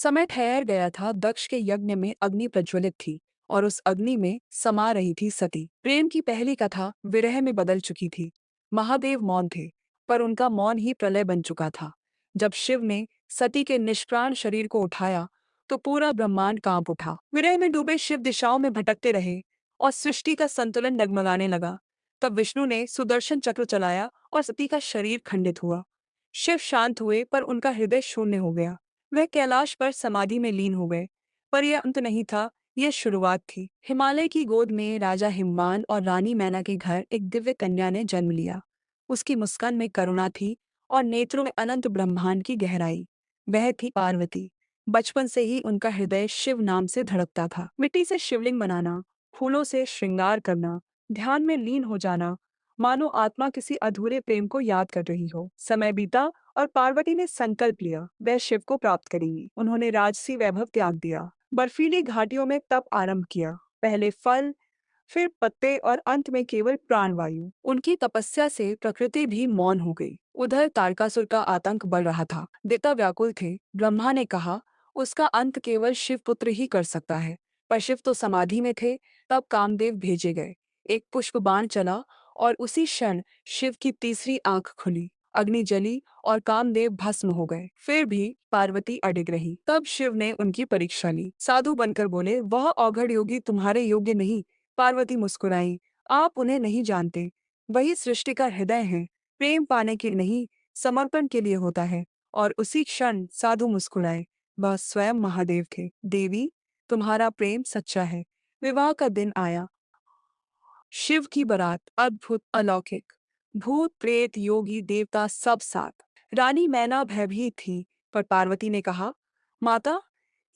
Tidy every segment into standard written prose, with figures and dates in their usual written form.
समय ठहर गया था। दक्ष के यज्ञ में अग्नि प्रज्वलित थी और उस अग्नि में समा रही थी सती। प्रेम की पहली कथा विरह में बदल चुकी थी। महादेव मौन थे, पर उनका मौन ही प्रलय बन चुका था। जब शिव ने सती के निष्प्राण शरीर को उठाया तो पूरा ब्रह्मांड कांप उठा। विरह में डूबे शिव दिशाओं में भटकते रहे और सृष्टि का संतुलन डगमगाने लगा। तब विष्णु ने सुदर्शन चक्र चलाया और सती का शरीर खंडित हुआ। शिव शांत हुए, पर उनका हृदय शून्य हो गया। वह कैलाश पर समाधि में लीन हो गए। पर यह अंत नहीं था, यह शुरुआत थी। हिमालय की गोद में राजा हिमवान और रानी मैना के घर एक दिव्य कन्या ने जन्म लिया। उसकी मुस्कान में करुणा थी और नेत्रों में अनंत ब्रह्मांड की गहराई। वह थी पार्वती। बचपन से ही उनका हृदय शिव नाम से धड़कता था। मिट्टी से शिवलिंग बनाना, फूलों से श्रृंगार करना, ध्यान में लीन हो जाना, मानो आत्मा किसी अधूरे प्रेम को याद कर रही हो। समय बीता और पार्वती ने संकल्प लिया, वह शिव को प्राप्त करेंगी। उन्होंने राजसी वैभव त्याग दिया, बर्फीली घाटियों में तप आरंभ किया। पहले फल, फिर पत्ते और अंत में केवल प्राणवायु। उनकी तपस्या से प्रकृति भी मौन हो गई। उधर तारकासुर का आतंक बढ़ रहा था। देवता व्याकुल थे। ब्रह्मा ने कहा, उसका अंत केवल शिव पुत्र ही कर सकता है। पर शिव तो समाधि में थे। तब कामदेव भेजे गए। एक पुष्प बाण चला और उसी क्षण शिव की तीसरी आंख खुली। अग्नि जली और कामदेव भस्म हो गए। फिर भी पार्वती अडिग रही। तब शिव ने उनकी परीक्षा ली। साधु बनकर बोले, वह औघड़ योगी तुम्हारे योग्य नहीं। पार्वती मुस्कुराई, आप उन्हें नहीं जानते। वही सृष्टि का हृदय है। प्रेम पाने के नहीं, समर्पण के लिए होता है। और उसी क्षण साधु मुस्कुराए। वह स्वयं महादेव थे। देवी, तुम्हारा प्रेम सच्चा है। विवाह का दिन आया। शिव की बारात, अद्भुत अलौकिक। भूत प्रेत योगी देवता सब साथ। रानी मैना भयभीत थी, पर पार्वती ने कहा, माता,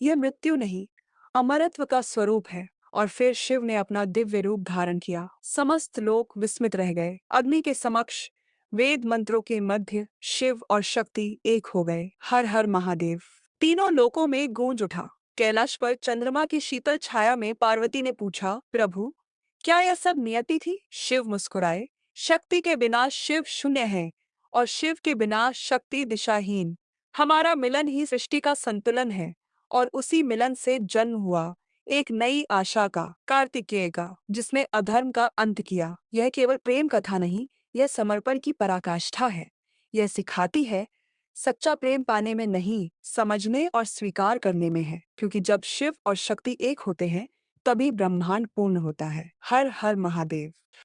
यह मृत्यु नहीं, अमरत्व का स्वरूप है। और फिर शिव ने अपना दिव्य रूप धारण किया। समस्त लोग विस्मित रह गए। अग्नि के समक्ष, वेद मंत्रों के मध्य शिव और शक्ति एक हो गए। हर हर महादेव। तीनों लोकों में गूंज उठा। कैलाश पर चंद्रमा की शीतल छाया में पार्वती ने पूछा, प्रभु, क्या यह सब नियति थी? शिव मुस्कुराए, शक्ति के बिना शिव शून्य है और शिव के बिना शक्ति दिशाहीन। हमारा मिलन ही सृष्टि का संतुलन है और उसी मिलन से जन्म हुआ एक नई आशा का, कार्तिकेय का, जिसने अधर्म का अंत किया। यह केवल प्रेम कथा नहीं, यह समर्पण की पराकाष्ठा है। यह सिखाती है, सच्चा प्रेम पाने में नहीं, समझने और स्वीकार करने में है। क्योंकि जब शिव और शक्ति एक होते हैं, तभी ब्रह्मांड पूर्ण होता है। हर हर महादेव।